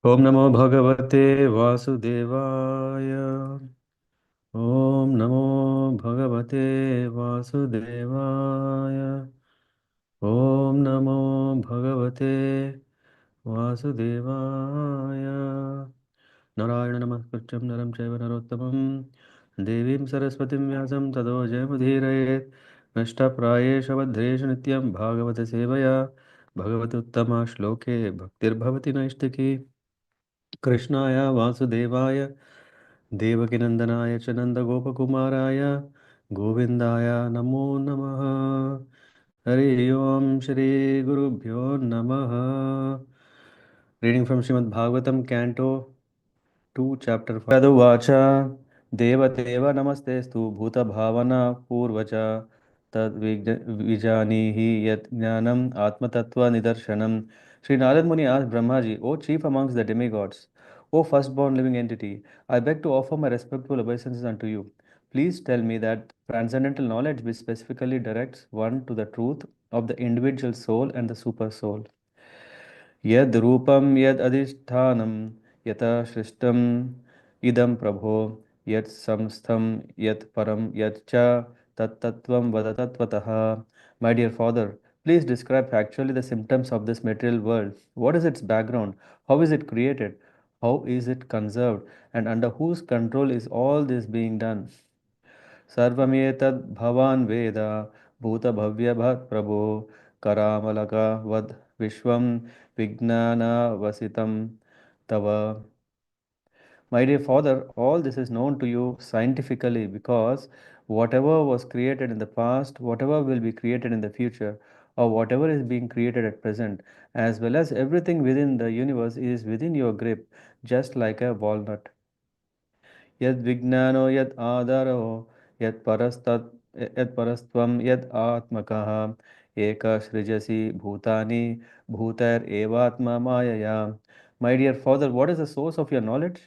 Om Namo Bhagavate Vasudevaya. Om Namo Bhagavate Vasudevaya. Om Namo Bhagavate Vasudevaya. Narayana Namaskrityam Naram Chaiva Narottamam Devim Saraswatim Vyasam Tado Jayamudhirayet Nashtaprayesha Vadhesha Nityam Bhāgavata-sevayā Bhagavatuttama Shloke Bhaktir Bhavati Naishtaki कृष्णाय वासुदेवाय देवकीनन्दनाय च नन्दगोपकुमाराय गोविन्दाय नमो नमः हरि ओम श्री गुरुभ्यो नमः Reading from Srimad Bhagavatam, Canto 2, Chapter 5. Yaduvacha Devateva Namastestu Bhuta Bhavana Purvacha Tad Vijanihi Yat Jnanam Atma Tattva Nidarshanam. Sri Narad Muni asked Brahmaji, O chief amongst the demigods, O firstborn living entity, I beg to offer my respectful obeisances unto you. Please tell me that transcendental knowledge which specifically directs one to the truth of the individual soul and the super soul. यद् रूपं यद् अधिष्ठानं यतः सृष्टम् इदं प्रभो यत् संस्थं यत् परं यत् च तत्तत्त्वं वद तत्त्वतः. My dear father, please describe factually the symptoms of this material world. What is its background? How is it created? How is it conserved? And under whose control is all this being done? सर्वमेतद् भवान् वेद भूतभव्यभत् प्रभो करामलकवद् विश्वं विज्ञानवसितं तव. My dear father, all this is known to you scientifically because whatever was created in the past, whatever will be created in the future, or whatever is being created at present, as well as everything within the universe is within your grip, just like a walnut. यद् विज्ञानो यद् आधारो यत् परस्त्वं यद् आत्मकः एक सृजसि भूतानि भूतैरेवात्मा मायया. My dear father, what is the source of your knowledge?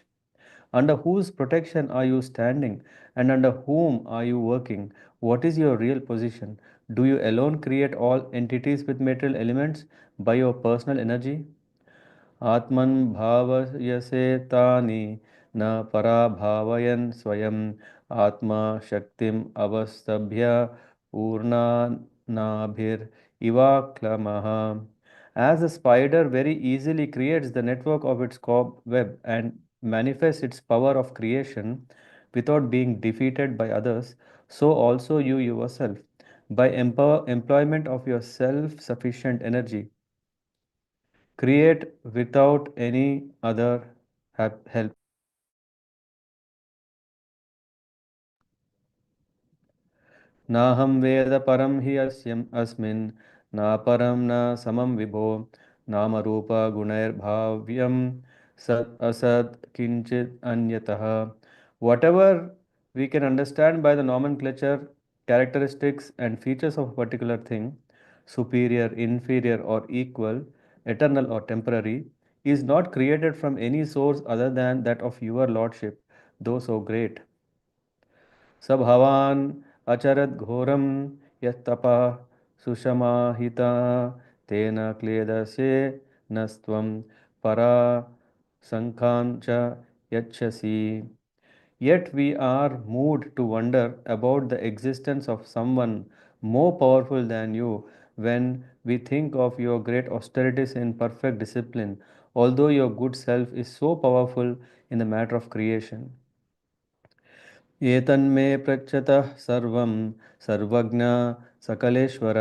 Under whose protection are you standing and under whom are you working? What is your real position? Do you alone create all entities with material elements by your personal energy? आत्मन् भावयसे तानि न पराभावयन् स्वयम् आत्मा शक्तिम् अवस्तभ्य पूर्णानाभिरिवाक्लमः. As the spider very easily creates the network of its web and manifests its power of creation without being defeated by others, so also you yourself, by employment of your self-sufficient energy, create without any other help. नाहं वेद परं हि अस्मिन् न परं न समं विभो नामरूपगुणैर्भाव्यं सत् असत् किञ्चित् अन्यतः. Whatever we can understand by the nomenclature, characteristics and features of a particular thing, superior, inferior or equal, eternal or temporary, is not created from any source other than that of your lordship, though so great. स भवान् अचरद् घोरं यस्तपः सुषमाहिता तेन क्लेदसे नस्त्वं परा सङ्खां च यच्छसि. Yet we are moved to wonder about the existence of someone more powerful than you when we think of your great austerities in perfect discipline, although your good self is so powerful in the matter of creation. एतन्मे पृच्छतः सर्वं सर्वज्ञ सकलेश्वर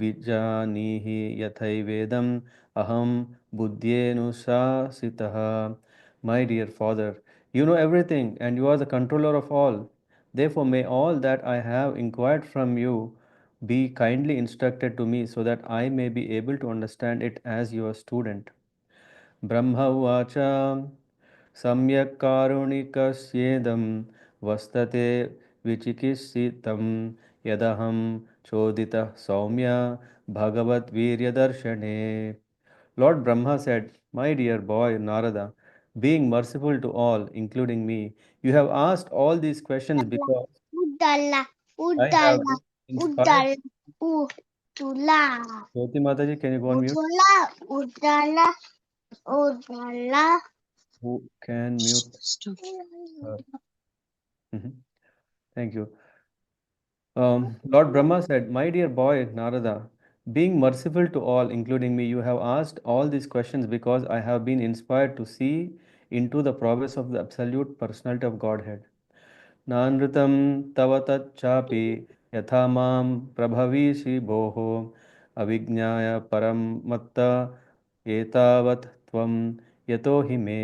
विजानीहि यथैवेदम् अहं बुद्ध्येनुशासितः. My dear father, you know everything and you are the controller of all. Therefore, may all that I have inquired from you be kindly instructed to me so that I may be able to understand it as your student. Brahma Uvacha सम्यक् कारुणिकस्येदं वस्तते विचिकित्सितं यदहं चोदितः सौम्य Bhagavad-Virya-darshane. Lord Brahma said, My dear boy Narada, being merciful to all, including me, you have asked all these questions because Udala, I have udala, been inspired. udala, udula, Jyoti Mataji, can you go on mute? udula, udala. Who can mute her? Mhm. Thank you. Lord Brahma said, "My dear boy Narada, being merciful to all, including me, you have asked all these questions because I have been inspired to see into the progress of the absolute personality of Godhead. नानृतं तव तच्चापि यथा मां प्रभविषि भोः अविज्ञाय परं मत्त एतावत् त्वं यतो हि मे.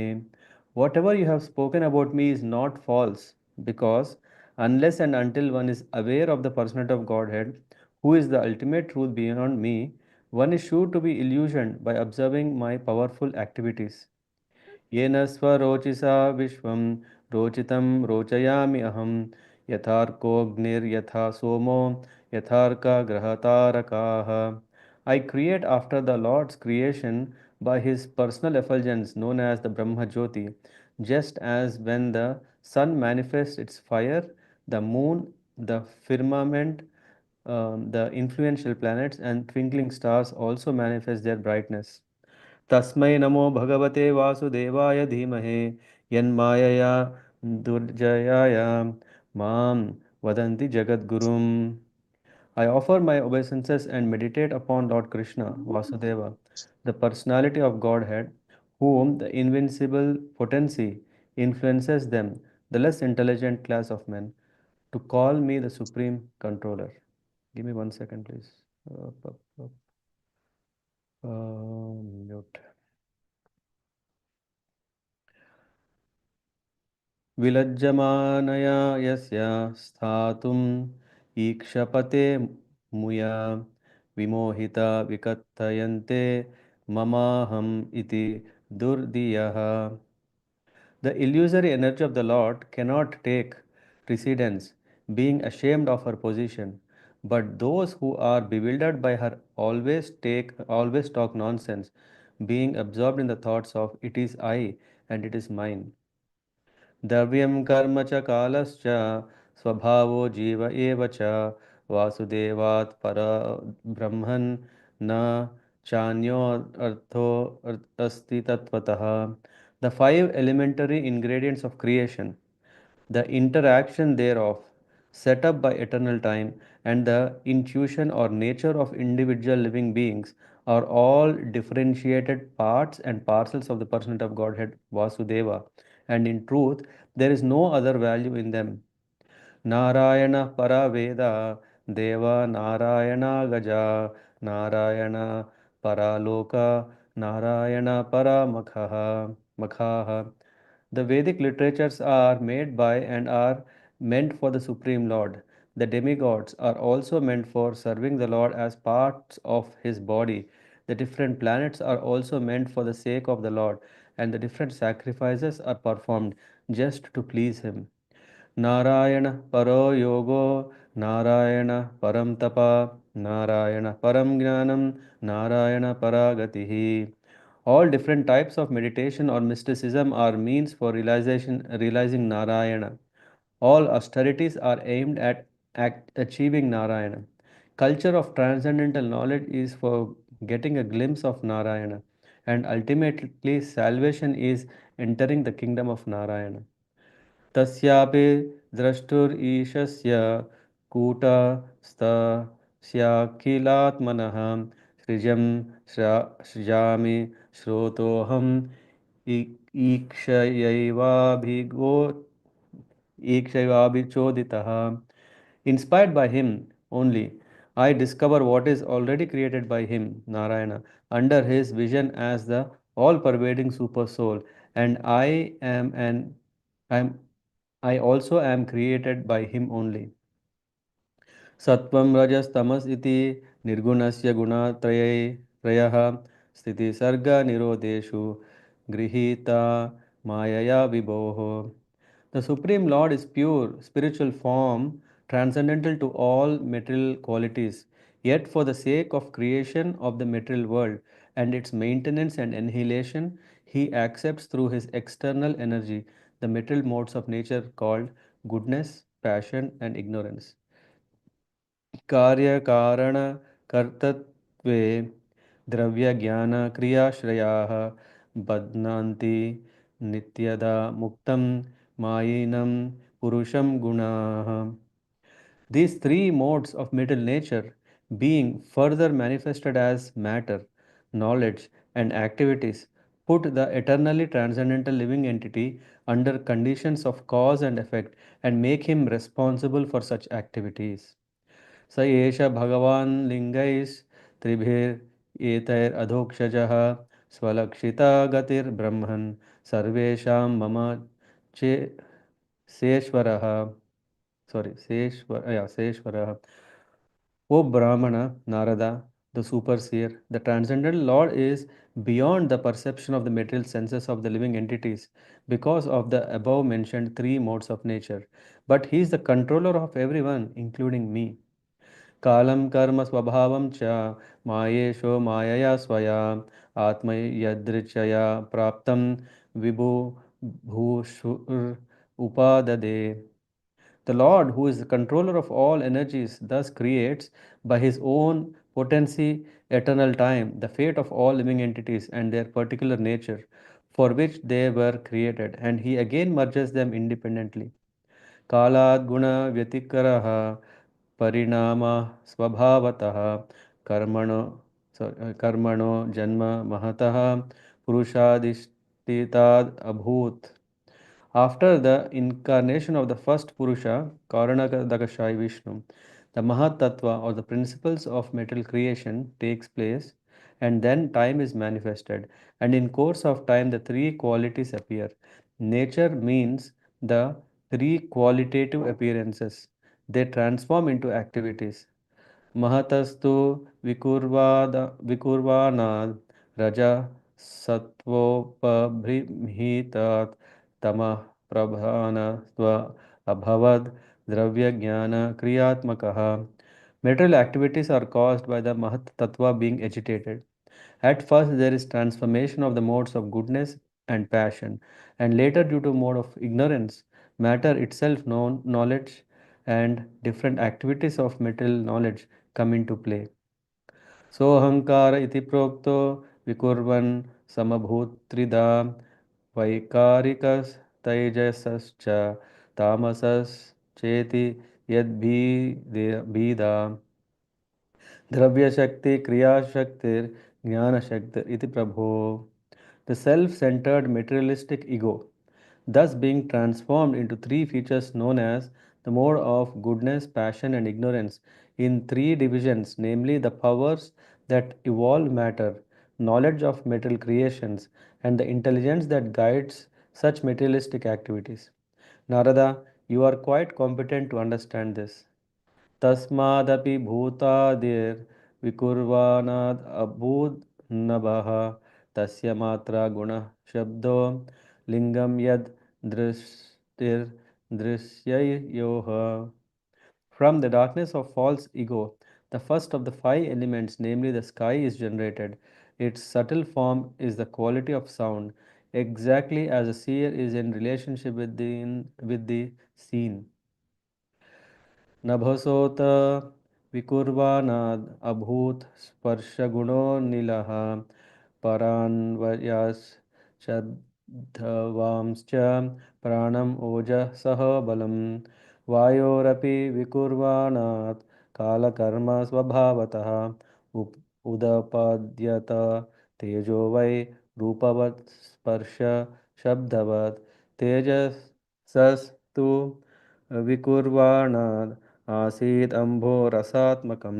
Whatever you have spoken about me is not false, because unless and until one is aware of the personality of Godhead, who is the ultimate truth beyond me, one is sure to be illusioned by observing my powerful activities. येन स्वरोचिषा विश्वं रोचितं रोचयामि अहं यथार्कोऽग्निर्यथा सोमो यथार्कग्रहतारकाः. I create after the Lord's creation by his personal effulgence known as the Brahma Jyoti, just as when the sun manifests its fire, the moon, the firmament, the influential planets and twinkling stars also manifest their brightness. तस्मै नमो भगवते वासुदेवाय धीमहि यन्मायया दुर्जयाय मां वदन्ति जगद्गुरुम्. I offer my obeisances and meditate upon Lord Krishna, Vasudeva, the personality of Godhead, whom the invincible potency influences them, the less intelligent class of men, to call me the supreme controller. Give me 1 second, please. Up, up, up. Mute. विलज्जमानया यस्य स्थातुम् ईक्षपते मुया विमोहिता विकथयन्ते ममाहम् इति दुर्दियः. The illusory energy of the Lord cannot take precedence, being ashamed of her position. But those who are bewildered by her always talk nonsense, being absorbed in the thoughts of it is I and it is mine. द्रव्यं कर्म च कालश्च स्वभावो जीव एव च वासुदेवात् परब्रह्मन् न चान्योऽर्थो अस्ति तत्त्वतः. The five elementary ingredients of creation, the interaction thereof, set up by eternal time, and the intuition or nature of individual living beings are all differentiated parts and parcels of the personality of Godhead Vasudeva, and in truth, there is no other value in them. Narayana Paraveda Deva Narayana Gaja Narayana Paraloka Narayana Makhaha. The Vedic literatures are made by and are meant for the Supreme Lord. The demigods are also meant for serving the Lord as parts of his body. The different planets are also meant for the sake of the Lord, and the different sacrifices are performed just to please him. Narayan परो योगो नारायण परम तपा नारायण परम ज्ञानम नारायण परा गतिः. All different types of meditation or mysticism are means for realizing Narayana. All austerities are aimed at achieving Narayana. Culture of transcendental knowledge is for getting a glimpse of Narayana, and ultimately salvation is entering the kingdom of Narayana. तस्यापि द्रष्टुरीशस्य कूटस्थस्याखिलात्मनः सृजं सृजामि श्रोतोऽहम् ईक्षयैवाभिगो ईक्षयैवाभिचोदितः. Inspired by him only, I discover what is already created by him, Narayana, under his vision as the all-pervading super soul, and I am I also am created by him only. सत्वं रजस्तमस् इति निर्गुणस्य गुणत्रये त्रयः स्थितिसर्गनिरोधेषु गृहीता मायया विभोः. The Supreme Lord is pure, spiritual form, transcendental to all material qualities. Yet, for the sake of creation of the material world and its maintenance and annihilation, he accepts through his external energy the material modes of nature called goodness, passion, and ignorance. कार्यकारणकर्तृत्वे द्रव्यज्ञानक्रियाश्रयाः बध्नान्ति nityada muktam mayinam purusham gunaha. These three modes of material nature being further manifested as matter, knowledge, and activities put the eternally transcendental living entity under conditions of cause and effect and make him responsible for such activities. स एष भगवान् लिङ्गैः त्रिभिरेतैरधोक्षजः स्वलक्षिता गतिर्ब्रह्मन् सर्वेषां मम चे सेश्वरः सेश्वरः. O Brahmana, Narada, the superseer, the transcendental Lord is beyond the perception of the material senses of the living entities because of the above mentioned three modes of nature. But he is the controller of everyone, including me. कालं कर्म स्वभावं च मायेशो मायया स्वया आत्मयदृच्छया प्राप्तं विभु भूषुर् उपाददे. The Lord, who is the controller of all energies, thus creates by his own potency, eternal time, the fate of all living entities and their particular nature for which they were created, and he again merges them independently. कालात् गुणव्यतिकरः परिणामः स्वभावतः कर्मणो कर्मणो जन्म महतः पुरुषाधिष्ठिताद् अभूत्. After the incarnation of the first Purusha, Karanakadakashai Vishnu, the Mahat Tattva or the principles of material creation takes place and then time is manifested, and in course of time the three qualities appear. Nature means the three qualitative appearances. They transform into activities. महतस्तु विकुर्वाणाद् रजः सत्त्वोपबृंहितात् तमः प्रधानत्व अभवद् द्रव्यज्ञानक्रियात्मकः. Material activities are caused by the Mahat Tattva being agitated. At first, there is transformation of the modes of goodness and passion, and later, due to mode of ignorance, matter itself, known knowledge, and different activities of material knowledge come into play. सोऽहङ्कार इति प्रोक्तो विकुर्वन् समभूत्त्रिधा वैकारिकस्तैजसश्च तामसश्चेति यद्भिदा द्रव्यशक्ति क्रियाशक्तिर ज्ञानशक्ति इति प्रभो. The self-centered materialistic ego, thus being transformed into three features known as the mode of goodness, passion, and ignorance in three divisions, namely the powers that evolve matter, knowledge of material creations, and the intelligence that guides such materialistic activities. Narada, you are quite competent to understand this. तस्मादपि भूतादिर्विकुर्वाणाद् अभून्नभः तस्य मात्रा गुणः शब्दो लिङ्गं यद् दृष्टिर्दृश्ययोः. From the darkness of false ego, the first of the five elements, namely the sky, is generated. Its subtle form is the quality of sound, exactly as a seer is in relationship with the seen. नभसोत विकुर्वाणाद् अभूत् स्पर्शगुणोऽनिलः परान्वयश्चब्दवांश्च प्राणम् ओजसः बलं वायोरपि विकुर्वाणात् कालकर्म स्वभावतः उदपाद्यत तेजो वै रूपवत् स्पर्श शब्दवत् तेजसस्तु विकुर्वाणाद् आसीत् अम्भो रसात्मकं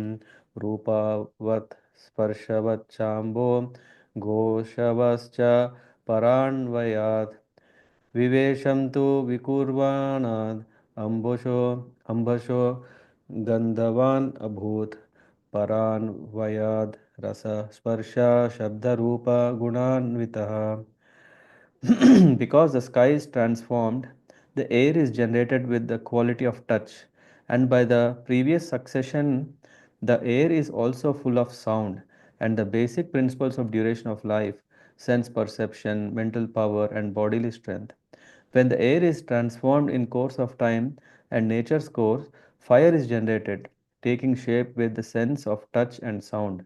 रूपवत् स्पर्शवच्चाम्भो घोषवश्च परान्वयात् विवेशं तु विकुर्वाणाद् अम्भशो गन्धवान् अभूत् परान्वयाद् रसस्पर्श शब्दरूपगुणान्वितः. Because the sky is transformed, the air is generated with the quality of touch, and by the previous succession, the air is also full of sound and the basic principles of duration of life, sense perception, mental power, and bodily strength. When the air is transformed in course of time and nature's course, fire is generated, taking shape with the sense of touch and sound.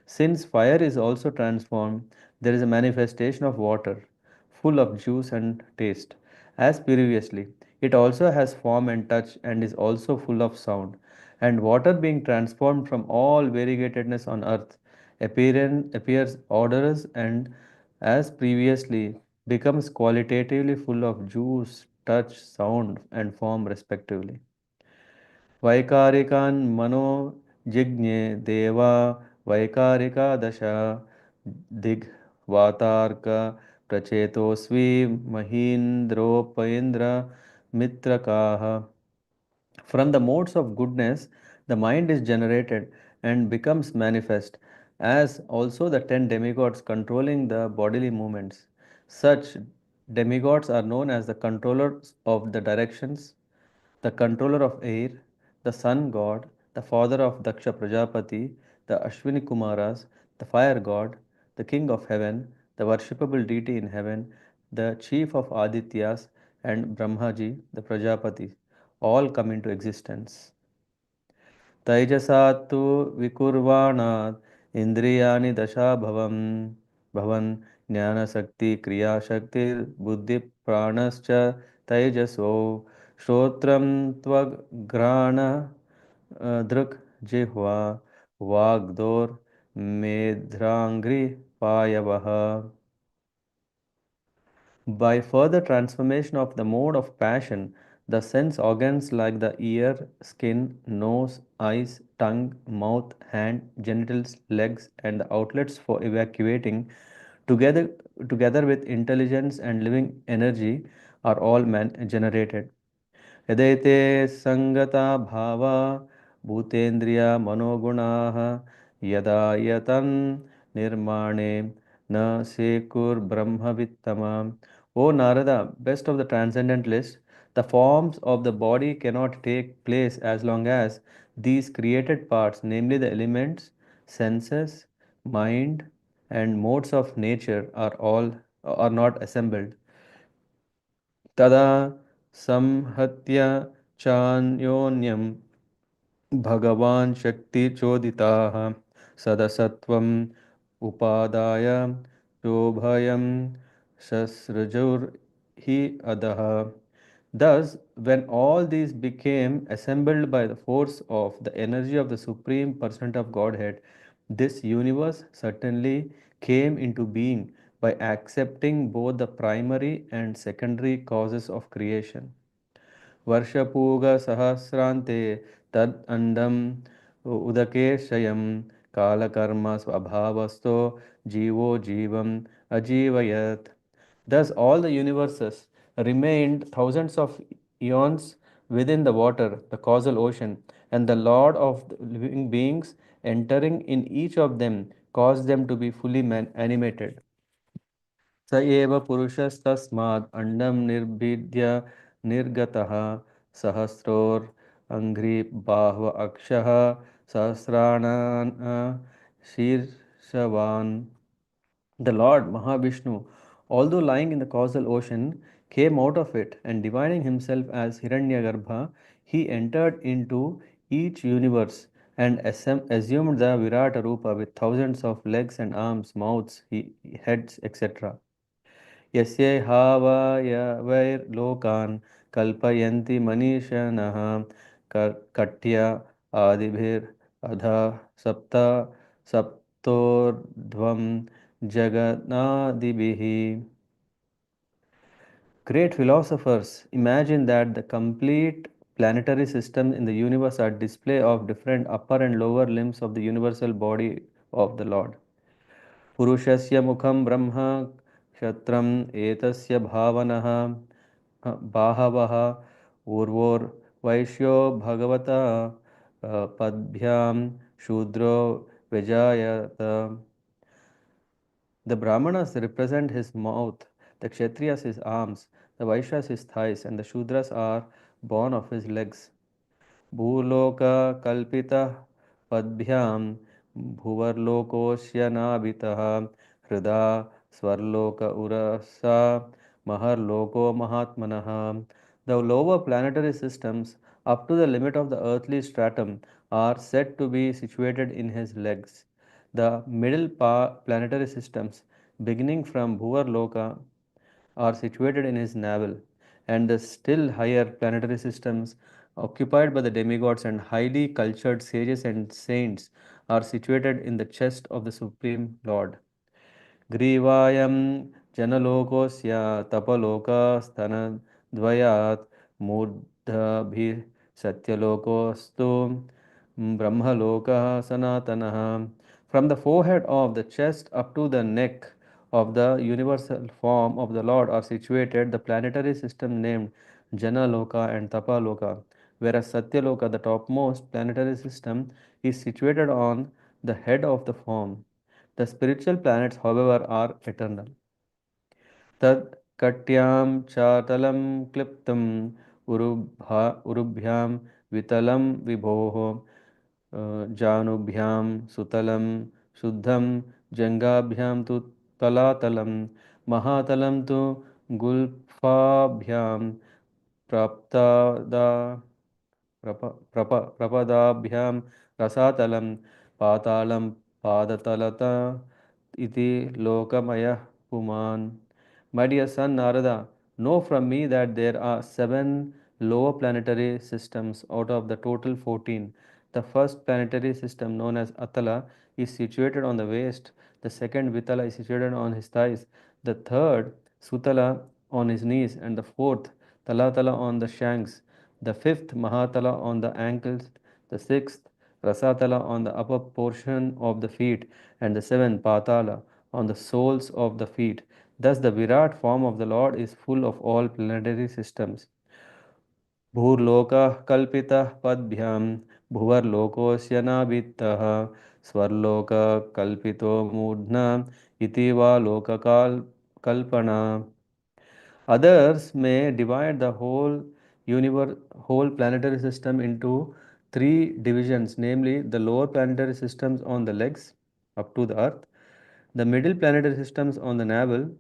Since fire is also transformed, There is a manifestation of water, full of juice and taste. As previously, it also has form and touch and is also full of sound. And water being transformed from all variegatedness on earth appears odorous and as previously becomes qualitatively full of juice, touch, sound, and form respectively. वैकारिकान् मनो जिज्ञे देवा वैकारिकादश दिग्वातार्क प्रचेतोऽस्वि महीन्द्रोपेन्द्र मित्रकाः. From the modes of goodness, the mind is generated and becomes manifest, as also the 10 demigods controlling the bodily movements. Such demigods are known as the controllers of the directions, the controller of air, the sun god, the father of Daksha Prajapati, the Ashwini Kumaras, the fire god, the king of heaven, the worshipable deity in heaven, the chief of Adityas, and Brahmaji, the Prajapati, all come into existence. तैजसा तु विकुर्वाणात् इन्द्रियाणि दशाभवम् भवन् ज्ञानशक्ति क्रियाशक्तिर्बुद्धिप्राणश्च तैजसो श्रोत्रं त्वघ्राण दृक् जिह्वा वाग्दोर्मेध्राङ्घ्रिपायवः. By further transformation of the mode of passion, the sense organs like the ear, skin, nose, eyes, tongue, mouth, hand, genitals, legs, and the outlets for evacuating, together, together with intelligence and living energy, are all generated. यदैते सङ्गता भावा भूतेन्द्रिया मनोगुणाः यदा यतन् निर्माणे न सेकुर्ब्रह्मवित्तमा. O Narada, best of the transcendentalists, the forms of the body cannot take place as long as these created parts, namely the elements, senses, mind, and modes of nature, are not assembled. तदा संहत्य चान्योन्यं भगवान् शक्तिचोदिताः सदसत्त्वम् उपादाय चोभयं ससृजुर्हि अधः. Thus, when all these became assembled by the force of the energy of the Supreme Person of Godhead, this universe certainly came into being by accepting both the primary and secondary causes of creation. वर्षपूगसहस्रान्ते तद् अण्डम् उदके क्षयं कालकर्म स्वभावस्तो जीवो जीवम् अजीवयत्. Thus all the universes remained thousands of eons within the water, the causal ocean, and the Lord of the living beings entering in each of them caused them to be fully animated. स एव पुरुषस्तस्माद् अण्डं निर्भिद्य निर्गतः सहस्रोर् अक्षः सहस्राणान् शीर्षवान्. The Lord Mahavishnu, although lying in the causal ocean, came out of it and dividing himself as Hiranyagarbha, he entered into each universe and assumed the Virata Rupa with thousands of legs and arms, mouths, heads, etc. यस्यैहावयवैर्लोकान् कल्पयन्ति मनीषिणः कट्य आदिभिरधः सप्त सप्तोर्ध्वं जगन्नादिभिः. Great philosophers imagine that the complete planetary system in the universe are display of different upper and lower limbs of the universal body of the Lord. पुरुषस्य मुखं ब्रह्म क्षत्रम् एतस्य भावनः बाहवः ऊर्वोर्वैश्यो भगवता पद्भ्यां शूद्रो व्यजायत. The Brahmanas represent his mouth, the Kshatriyas his arms, the Vaishyas his thighs, and the Shudras are born of his legs. भूलोककल्पितः पद्भ्यां भुवर्लोकोऽस्य नाभितः Hrida स्वर्लोक Ursa maharloko mahatmanah. The lower planetary systems up to the limit of the earthly stratum are said to be situated in his legs. The middle planetary systems beginning from Bhuvar Loka, are situated in his navel, and the still higher planetary systems occupied by the demigods and highly cultured sages and saints are situated in the chest of the Supreme Lord. ग्रीवायं जनलोकोऽस्य तपलोकस्तनद्वयात् मूर्धभिसत्यलोकोऽस्तु ब्रह्मलोकः सनातनः. From the forehead of the chest up to the neck of the universal form of the Lord are situated the planetary system named Janaloka and Tapaloka, whereas Satyaloka, the topmost planetary system, is situated on the head of the form. The spiritual planets, however, are eternal. Tad katyam chatalam kliptam urubhyam vitalam vibhoho janubhyam sutalam shuddham jangabhyam tu talatalam mahatalam tu gulfabhyam praptada प्रपदाभ्यां रसातलं पातालं पादतलत इति लोकमयः पुमान्. My dear son Narada, know from me that there are seven lower planetary systems out of the total 14. The first planetary system, known as Atala, is situated on the waist. The second, Vitala, is situated on his thighs. The third, Sutala, on his knees. And the fourth, Talatala, on the shanks. The fifth, Mahatala, on the ankles. The sixth, Rasatala, on the upper portion of the feet. And the seventh, Patala, on the soles of the feet. Thus, the Virat form of the Lord is full of all planetary systems. भूर्लोकः कल्पितः पद्भ्यां भुवर्लोकोऽस्य नाभित्तः स्वर्लोकः कल्पितो मूर्ध्ना इति वा लोककल्पना. Others may divide the whole planetary system into three divisions, namely the lower planetary systems on the legs up to the earth, the middle planetary systems on the navel,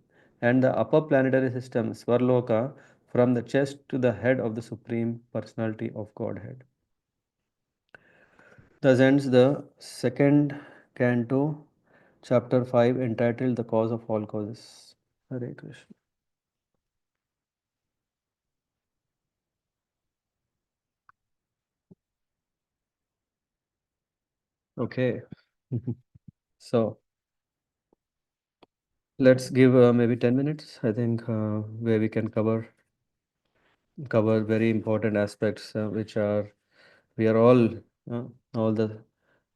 and the upper planetary system Swarloka from the chest to the head of the Supreme Personality of Godhead. Thus ends the second canto, chapter 5, entitled The Cause of All Causes. Hare Krishna. Okay. So let's give maybe 10 minutes, I think, where we can cover very important aspects, which are we are all the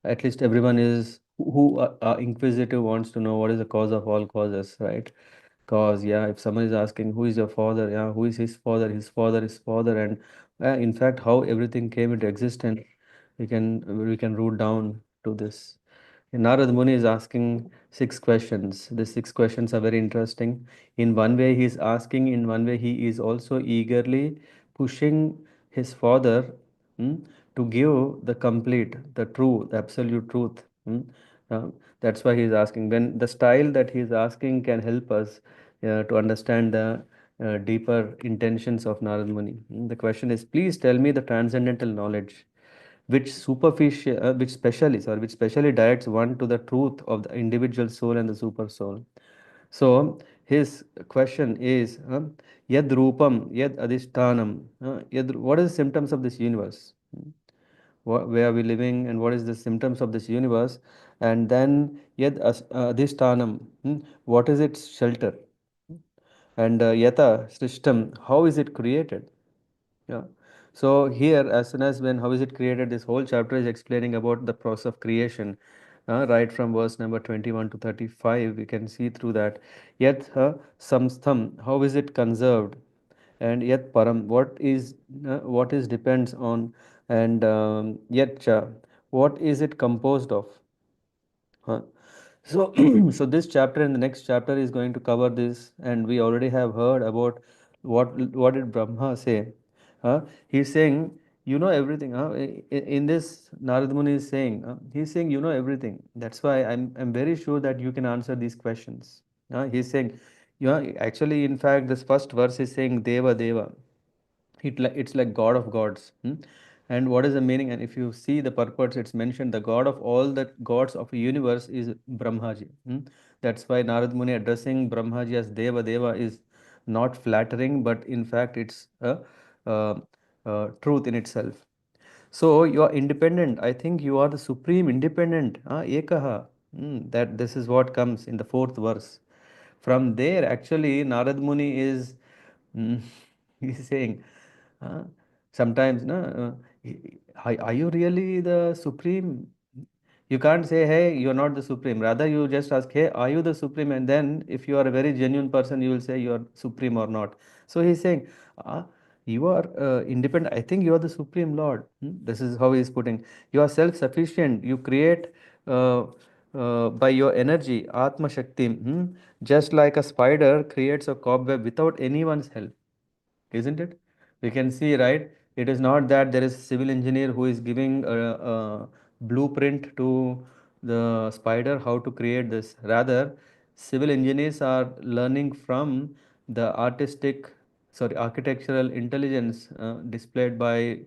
at least everyone is who are inquisitive wants to know what is the cause of all causes, right? Cause yeah, if someone is asking who is your father, yeah, who is his father, his father, and in fact how everything came into existence, we can root down to this. Narad Muni is asking six questions. The six questions are very interesting. In one way, he is asking, in one way, he is also eagerly pushing his father hmm, to give the complete, the true, the absolute truth. Uh, that's why he is asking. When the style that he is asking can help us to understand the deeper intentions of Narad Muni. The question is, please tell me the transcendental knowledge which specially directs one to the truth of the individual soul and the super soul. So his question is, yad rupam, yad adhishtanam, what is the symptoms of this universe? Where are we living and what is the symptoms of this universe? And then adhishtanam, what is its shelter? And yata system, how is it created? Yeah. So here, as soon as when how is it created, this whole chapter is explaining about the process of creation, right from verse number 21 to 35. We can see through that. Yet samstham, how is it conserved? And yet param, what is depends on, and yet cha, what is it composed of? Huh? So, so this chapter and the next chapter is going to cover this, and we already have heard about what did Brahma say. He's saying, you know everything. In this, Narad Muni is saying, he's saying, you know everything. That's why I'm very sure that you can answer these questions. He's saying, actually, in fact, this first verse is saying Deva Deva. It's like God of gods. And what is the meaning? And if you see the purport, it's mentioned the God of all the gods of the universe is Brahmaji. That's why Narad Muni addressing Brahmaji as Deva Deva is not flattering, but in fact it's a uh, truth in itself. So you are independent. I think you are the supreme independent. Ekaha. That this is what comes in the fourth verse. From there, actually, Narad Muni is mm, he's saying, uh, sometimes, no, are you really the supreme? You can't say, hey, you're not the supreme. Rather, you just ask, hey, are you the supreme? And then, if you are a very genuine person, you will say you are supreme or not. So he's saying, ah, you are independent. I think you are the supreme Lord. This is how he's putting. You are self-sufficient. You create uh, by your energy, Atma Shakti. Just like a spider creates a cobweb without anyone's help, isn't it? We can see, right? It is not that there is a civil engineer who is giving a blueprint to the spider how to create this. Rather, civil engineers are learning from the architectural intelligence displayed by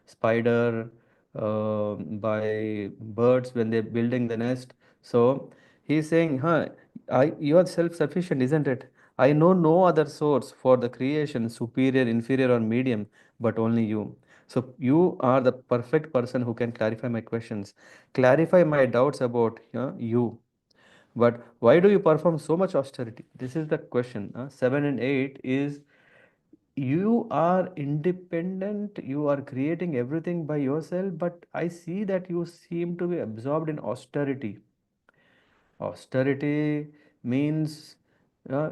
spider, by birds when they're building the nest. So he's saying, huh, you are self-sufficient, isn't it? I know no other source for the creation, superior, inferior, or medium, but only you. So you are the perfect person who can clarify my questions, clarify my doubts about you. But why do you perform so much austerity? This is the question. 7 and 8 is you are independent, you are creating everything by yourself, but I see that you seem to be absorbed in austerity. Austerity means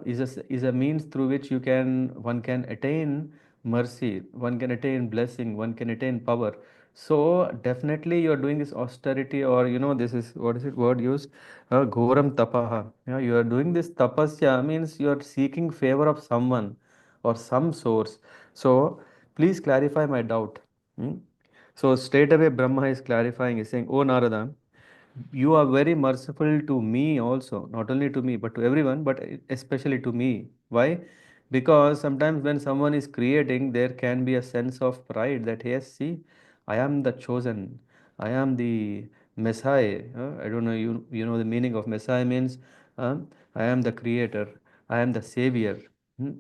is a means through which one can attain mercy, one can attain blessing, one can attain power. So definitely you are doing this austerity, or this is, what is it word used, ghoram tapaha. You are doing this tapasya means you are seeking favor of someone or some source. So please clarify my doubt. Hmm? So straight away Brahma is clarifying, is saying, oh Narada, you are very merciful to me also, not only to me but to everyone, but especially to me. Why? Because sometimes when someone is creating, there can be a sense of pride that, yes, see, I am the chosen, I am the Messiah. I don't know, you know the meaning of Messiah means, I am the creator, I am the savior. Hmm?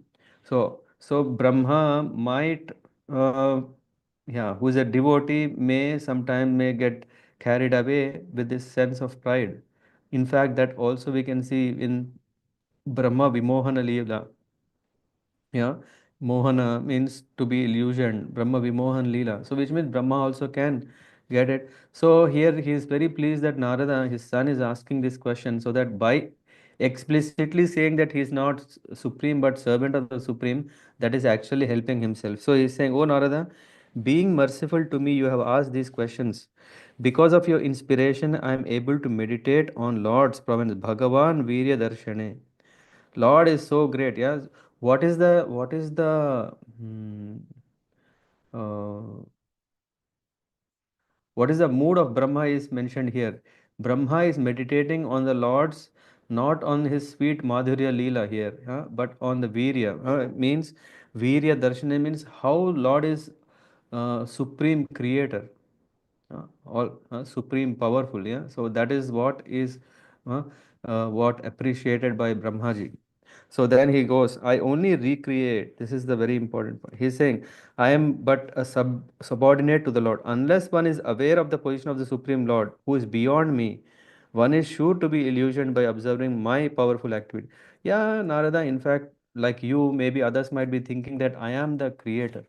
So Brahma might, uh, yeah, who is a devotee, may sometime may get carried away with this sense of pride. In fact, that also we can see in Brahma Vimohana Leela. Yeah, Mohana means to be illusioned. Brahma Vimohan Leela. So which means Brahma also can get it. So here he is very pleased that Narada, his son, is asking this question, so that by explicitly saying that he is not supreme but servant of the supreme, that is actually helping himself. So he is saying, oh Narada, being merciful to me, you have asked these questions. Because of your inspiration, I am able to meditate on Lord's province, Bhagavan Virya Darshane. Lord is so great. Yeah. Uh, what is the mood of Brahma is mentioned here. Brahma is meditating on the Lord's, not on his sweet Madhurya Leela here, but on the Virya. Means Virya Darshana means how Lord is supreme creator, all supreme powerful. Yeah. So that is uh, what appreciated by Brahmaji. So then he goes, I only recreate. This is the very important point. He's saying, I am but a subordinate to the Lord. Unless one is aware of the position of the Supreme Lord, who is beyond me, one is sure to be illusioned by observing my powerful activity. Yeah, Narada, in fact, like you, maybe others might be thinking that I am the creator.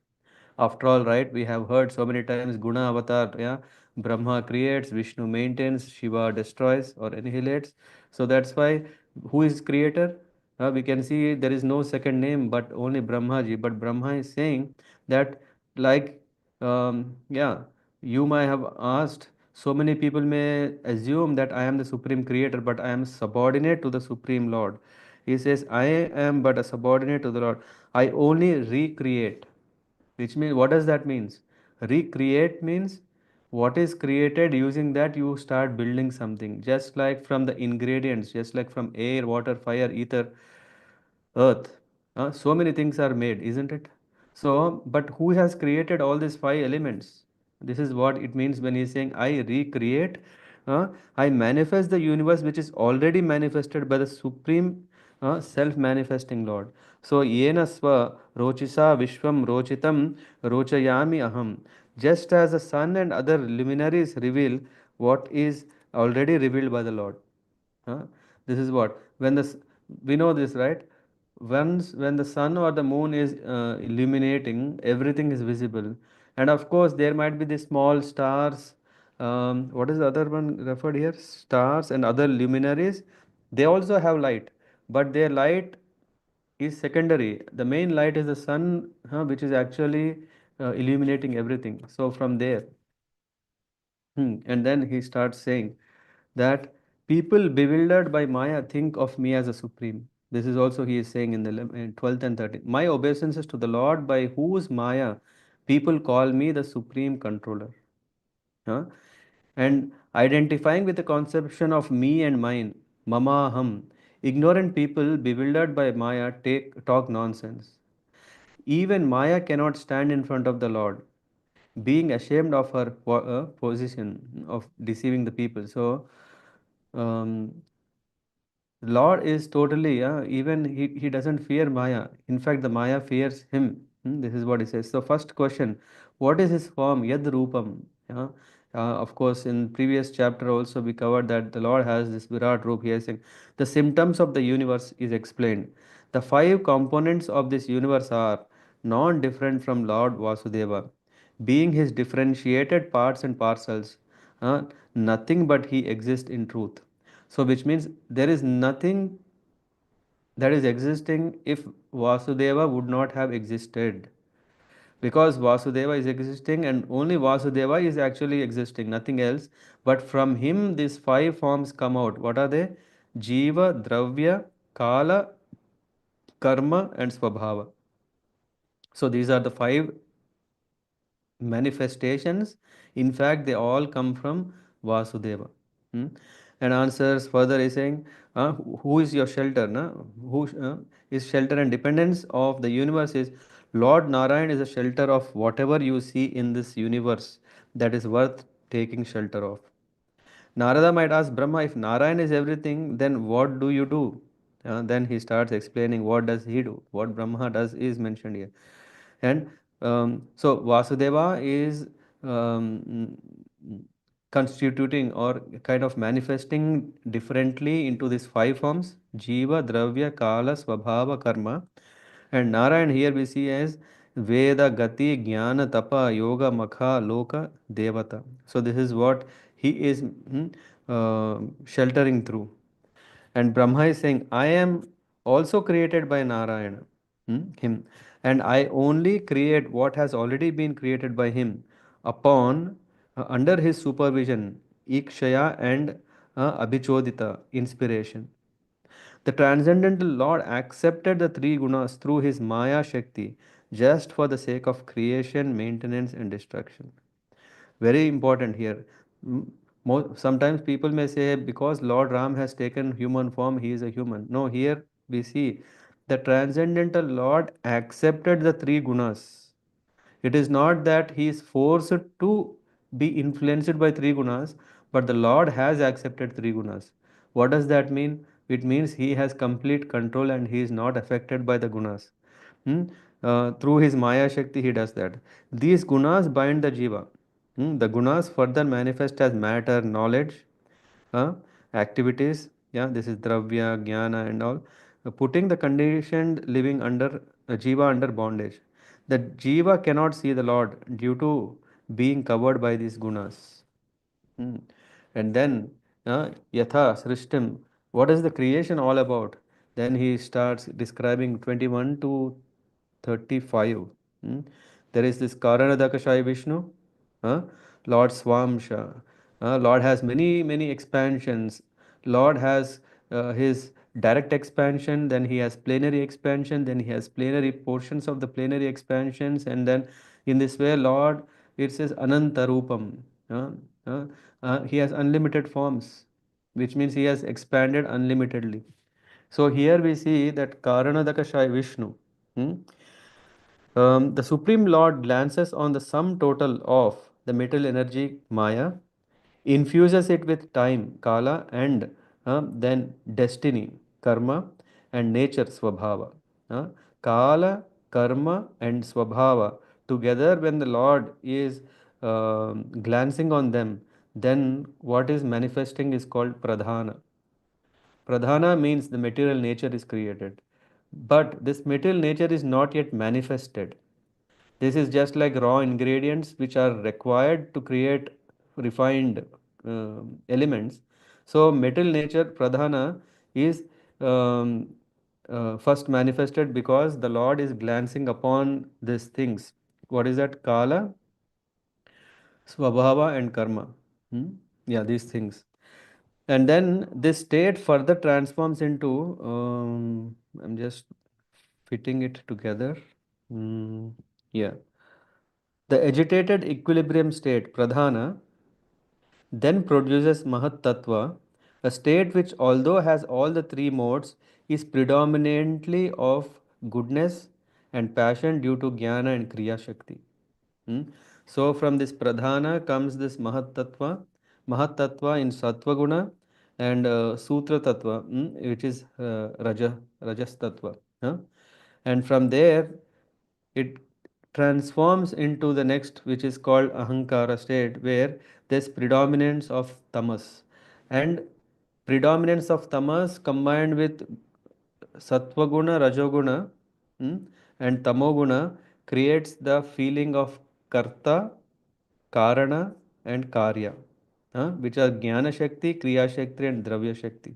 After all, right, we have heard so many times Guna Avatar, yeah, Brahma creates, Vishnu maintains, Shiva destroys or annihilates. So that's why, who is creator? We can see there is no second name but only Brahmaji. But Brahma is saying that, like, yeah, you might have asked, so many people may assume that I am the supreme creator, but I am subordinate to the supreme Lord. He says, I am but a subordinate to the Lord. I only recreate. Which means, what does that means? Recreate means what is created, using that you start building something. Just like from the ingredients, just like from air, water, fire, ether, earth. So many things are made, isn't it? So, but who has created all these five elements? This is what it means when he's saying, I recreate I manifest the universe which is already manifested by the supreme self-manifesting Lord. So, yena sva rochisa vishwam rochitam rochayami aham. Just as the sun and other luminaries reveal what is already revealed by the Lord. Huh? This is what when we know this, right? Once when the sun or the moon is illuminating, everything is visible, and of course there might be the small stars. What is the other one referred here? Stars and other luminaries. They also have light, but their light is secondary. The main light is the sun, which is actually illuminating everything. So from there, and then he starts saying that people bewildered by Maya think of me as a supreme. This is also he is saying in the in 12th and 13th. My obeisances to the Lord by whose Maya people call me the supreme controller. Huh? And identifying with the conception of me and mine, mama hum. Ignorant people bewildered by Maya talk nonsense. Even Maya cannot stand in front of the Lord, being ashamed of her position of deceiving the people. So, um, Lord is totally, even he doesn't fear Maya. In fact, the Maya fears him. This is what he says. So, first question, what is his form? Yad Rupam. Yeah? Of course, in previous chapter also we covered that the Lord has this Virat Roop. He is saying the symptoms of the universe is explained. The five components of this universe are non-different from Lord Vasudeva, being his differentiated parts and parcels. uh, Nothing but he exists in truth. So, which means there is nothing that is existing if Vasudeva would not have existed. Because Vasudeva is existing and only Vasudeva is actually existing, nothing else. But from him, these five forms come out. What are they? Jiva, Dravya, Kala, Karma, and Swabhava. So, these are the five manifestations. In fact, they all come from Vasudeva. Hmm? And answers further is saying, who is your shelter? Na? Who is shelter and dependence of the universe is Lord Narayan is a shelter of whatever you see in this universe that is worth taking shelter of. Narada might ask Brahma, if Narayan is everything, then what do you do? Then he starts explaining what does he do. What Brahma does is mentioned here. And so Vasudeva is um, constituting or kind of manifesting differently into these five forms Jiva, Dravya, Kala, Swabhava, Karma. And Narayan here we see as Veda, Gati, Jnana, Tapa, Yoga, Makha, Loka, Devata. So this is what he is sheltering through. And Brahma is saying, I am also created by Narayana, him, and I only create what has already been created by him upon, under his supervision, Ikshaya and Abhichodita, inspiration. The transcendental Lord accepted the three gunas through his Maya Shakti just for the sake of creation, maintenance, and destruction. Very important here. Sometimes people may say because Lord Ram has taken human form, he is a human. No, here we see the transcendental Lord accepted the three gunas. It is not that he is forced to be influenced by three gunas, but the Lord has accepted three gunas. What does that mean? It means he has complete control and he is not affected by the gunas. Hmm? Through his Maya Shakti, he does that. These gunas bind the jiva. The gunas further manifest as matter, knowledge, uh, activities. Yeah, this is dravya, jnana, and all. Putting the conditioned living under jiva under bondage. The jiva cannot see the Lord due to being covered by these gunas. Hmm. And then, yatha srishtim, what is the creation all about? Then he starts describing 21 to 35. Hmm. There is this Karanadakashai Vishnu, uh, Lord Swamsha. Lord has many, many expansions. Lord has his direct expansion, then he has plenary expansion, then he has plenary portions of the plenary expansions, and then in this way, Lord, it says Anantarupam. Uh, he has unlimited forms, which means he has expanded unlimitedly. So here we see that Karanadakashai Vishnu. Hmm? The Supreme Lord glances on the sum total of the material energy Maya. infuses it with time, kala, and then destiny, karma, and nature, swabhava. Kala, karma, and swabhava together, when the Lord is glancing on them, then what is manifesting is called pradhana. Pradhana means the material nature is created, but this material nature is not yet manifested. This is just like raw ingredients which are required to create refined elements. So, material nature, pradhana, is um, first manifested because the Lord is glancing upon these things. What is that? Kala, swabhava, and karma. Hmm? Yeah, these things. And then this state further transforms into, I'm just fitting it together. Mm, yeah. The agitated equilibrium state, pradhana, then produces mahat tattva, a state which, although has all the three modes, is predominantly of goodness and passion due to jnana and kriya shakti. Hmm? So, from this pradhana comes this mahat tattva in sattva guna, and sutra tattva, which is rajas tattva. Huh? And from there, it transforms into the next, which is called ahankara state, where there's predominance of tamas, and predominance of tamas combined with sattva-guna, rajoguna, mm, and tamoguna creates the feeling of karta, karana, and karya, which are jnana shakti, kriya shakti, and dravya shakti.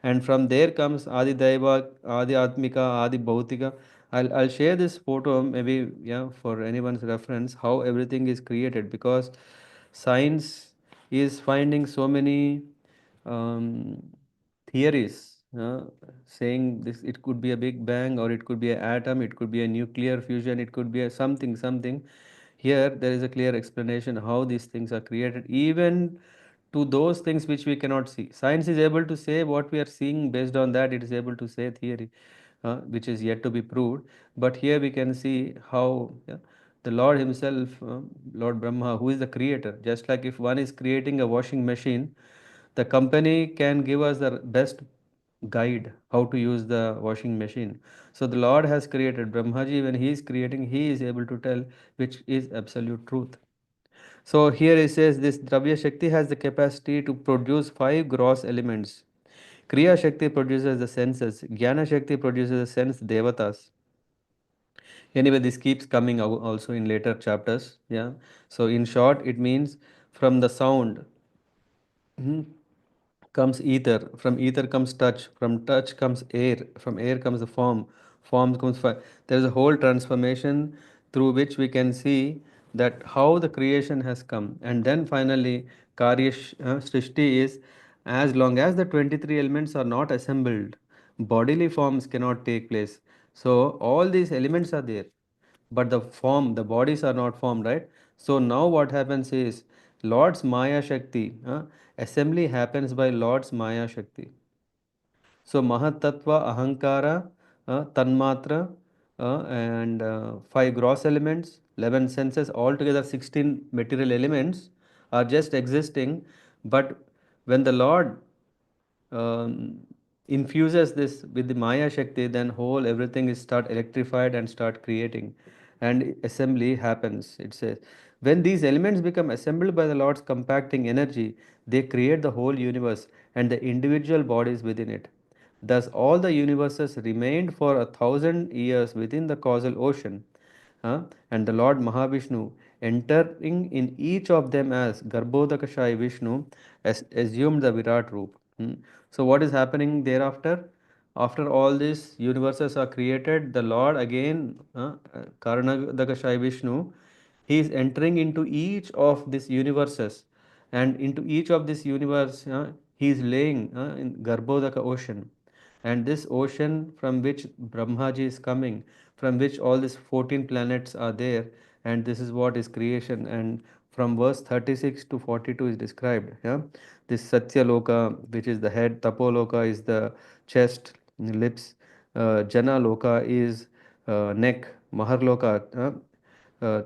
And from there comes adi daiva, adi atmika, adi bhautika. I'll share this photo maybe, yeah, for anyone's reference how everything is created, because science is finding so many um, theories, saying this, it could be a big bang, or it could be an atom, it could be a nuclear fusion, it could be a something. Here there is a clear explanation how these things are created, even to those things which we cannot see. Science is able to say what we are seeing. Based on that, it is able to say theory, which is yet to be proved. But here we can see how, yeah, the Lord Himself, Lord Brahma, who is the creator, just like if one is creating a washing machine, the company can give us the best guide how to use the washing machine. So the Lord has created Brahmaji. When He is creating, He is able to tell which is absolute truth. So here it says this Dravya Shakti has the capacity to produce five gross elements. Kriya Shakti produces the senses. Jnana Shakti produces the sense devatas. Anyway, this keeps coming out also in later chapters. Yeah. So in short, it means from the sound, mhm, comes ether, from ether comes touch, from touch comes air, from air comes the form comes fire. There is a whole transformation through which we can see that how the creation has come. And then finally, karya srishti is, as long as the 23 elements are not assembled, bodily forms cannot take place. So all these elements are there, but the bodies are not formed, right? So now what happens is Lord's Maya Shakti, assembly happens by Lord's Maya Shakti. So Mahatattva, Ahankara, Tanmatra, and five gross elements, 11 senses, altogether 16 material elements are just existing. But when the Lord um, infuses this with the Maya Shakti, then whole everything is start electrified and start creating, and assembly happens. It says, when these elements become assembled by the Lord's compacting energy, they create the whole universe and the individual bodies within it. Thus, all the universes remained for 1,000 years within the causal ocean, and the Lord Mahavishnu, entering in each of them as Garbhodakashayi Vishnu, assumed the Virat Roop. So, what is happening thereafter? After all these universes are created, the Lord again, Karanadakashayi Vishnu, he is entering into each of these universes, and into each of this universe, he is laying in Garbhodaka ocean. And this ocean from which Brahmaji is coming, from which all these 14 planets are there, and this is what is creation. And from verse 36 to 42 is described. Yeah, this Satya Loka, which is the head, Tapoloka is the chest, lips, Jana Loka is neck, Maharloka,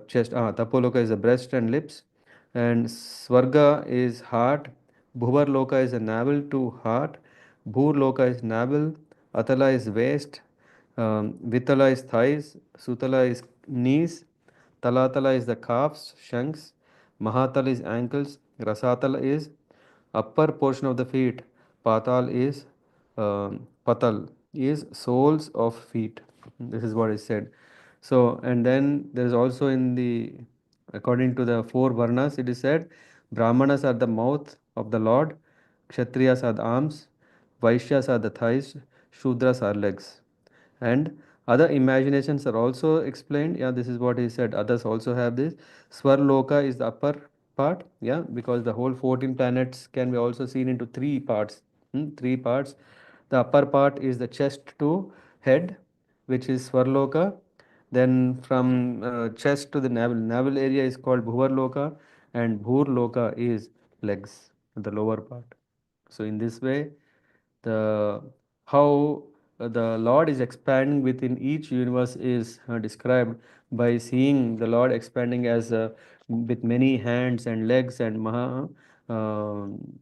chest, Tapoloka is the breast and lips, And Swarga is heart, Bhuvar Loka is a navel to heart, Bhur Loka is navel, Atala is waist, Vitala is thighs, Sutala is knees, Talatala is the calves, shanks, Mahatala is ankles, Rasatala is upper portion of the feet, Patal is Patal is soles of feet. This is what is said. So, and then there is also in the, according to the four varnas, it is said, Brahmanas are the mouth of the Lord, Kshatriyas are the arms, Vaishyas are the thighs, Shudras are legs. And other imaginations are also explained. Yeah, this is what he said. Others also have this. Swarloka is the upper part. Yeah, because the whole 14 planets can be also seen into three parts. Three parts. The upper part is the chest to head, which is Swarloka. Then from chest to the navel, navel area is called Bhuvarloka, and Bhurloka is legs, the lower part. So in this way, the how the Lord is expanding within each universe is described by seeing the Lord expanding as with many hands and legs and um,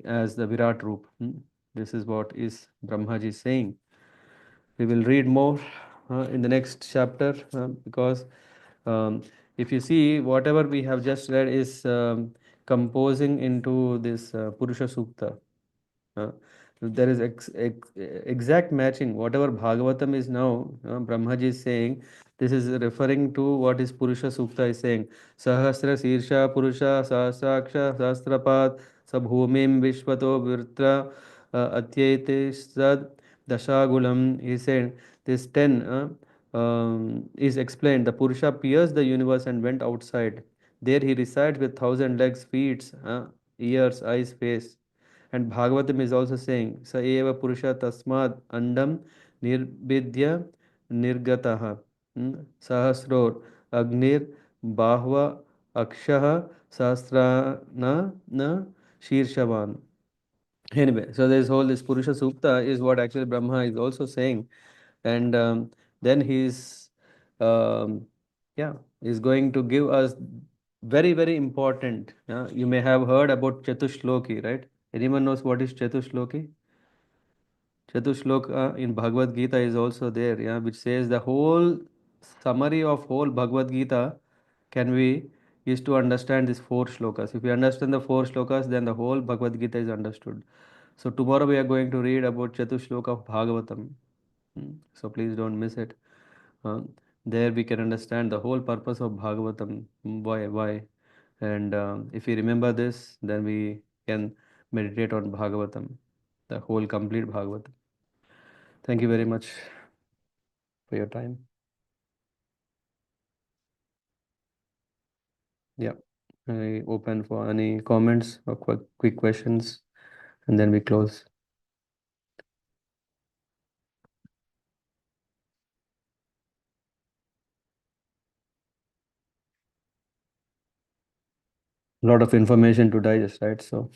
as the Virat Roop. This is what is Brahmaji saying. We will read more in the next chapter because um, if you see whatever we have just read is composing into this Purusha Sukta. uh, there is exact matching. Whatever Bhagavatam is now, Brahmaji is saying, this is referring to what is Purusha Sukta is saying. Sahasra Sirsha Purusha Sahasraksha Sahasrapat Sabhumim Vishwato Virtra Atyete Sad Dashagulam. He said, this 10 is explained. The Purusha pierced the universe and went outside. There he resides with 1,000 legs, feet, ears, eyes, face. And Bhagavatam is also saying, Sa eva Purusha tasmad andam nirbidya nirgataha. Sahasror agnir bahva akshaha sahasrana na shirshavan. Anyway, so this whole this Purusha Sukta is what actually Brahma is also saying. And then he's um, yeah, he's going to give us very, very important. You may have heard about Chatushloki, right? Anyone knows what is Chatushloki? Chatushlok in Bhagavad Gita is also there, yeah, which says the whole summary of whole Bhagavad Gita can be used to understand these four shlokas. If you understand the four shlokas, then the whole Bhagavad Gita is understood. So tomorrow we are going to read about Chatushlok of Bhagavatam. So please don't miss it. Uh, there we can understand the whole purpose of Bhagavatam. Why? And if we remember this, then we can meditate on Bhagavatam, the whole complete Bhagavatam. Thank you very much for your time. Yeah, I open for any comments or quick questions, and then we close. A lot of information to digest, right? So,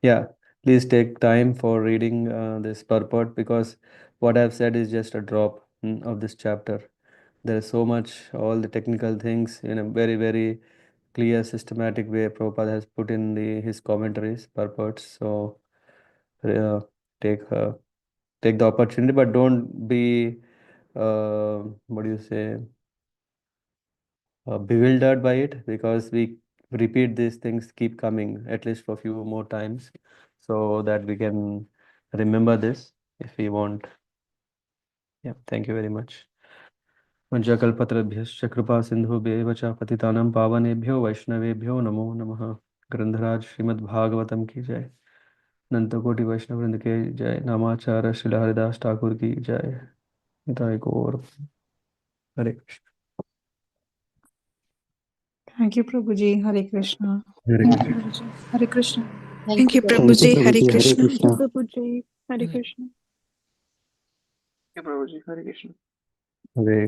yeah, please take time for reading this purport because what I've said is just a drop of this chapter. There is so much, all the technical things in a very, very clear, systematic way Prabhupada has put in his commentaries, purports. So, uh, take take the opportunity, but don't be what do you say, bewildered by it because we repeat these things, keep coming at least for a few more times so that we can remember this if we want. Yeah, thank you very much. वंशाकल्पतरुभ्यश्च कृपा सिन्धुभ्येव च पतितानां पावनेभ्यो वैष्णवेभ्यो नमो नमः। ग्रंथराज श्रीमद्भागवतम की जय। अनंतकोटि वैष्णव वृंद के जय। नामाचार्य श्रील हरिदास ठाकुर की जय। निताय गौर। हरे Krishna. Thank you, Prabhuji. Hare Krishna. Hare Thank Krishna. you, Prabhuji. Hare Krishna. Thank you, Thank you, Prabhuji. Hare Prabhuji. Hare Krishna. Thank you, Krishna. Prabhuji. Hare Hare Krishna. Prabhuji, Hare Krishna. Hare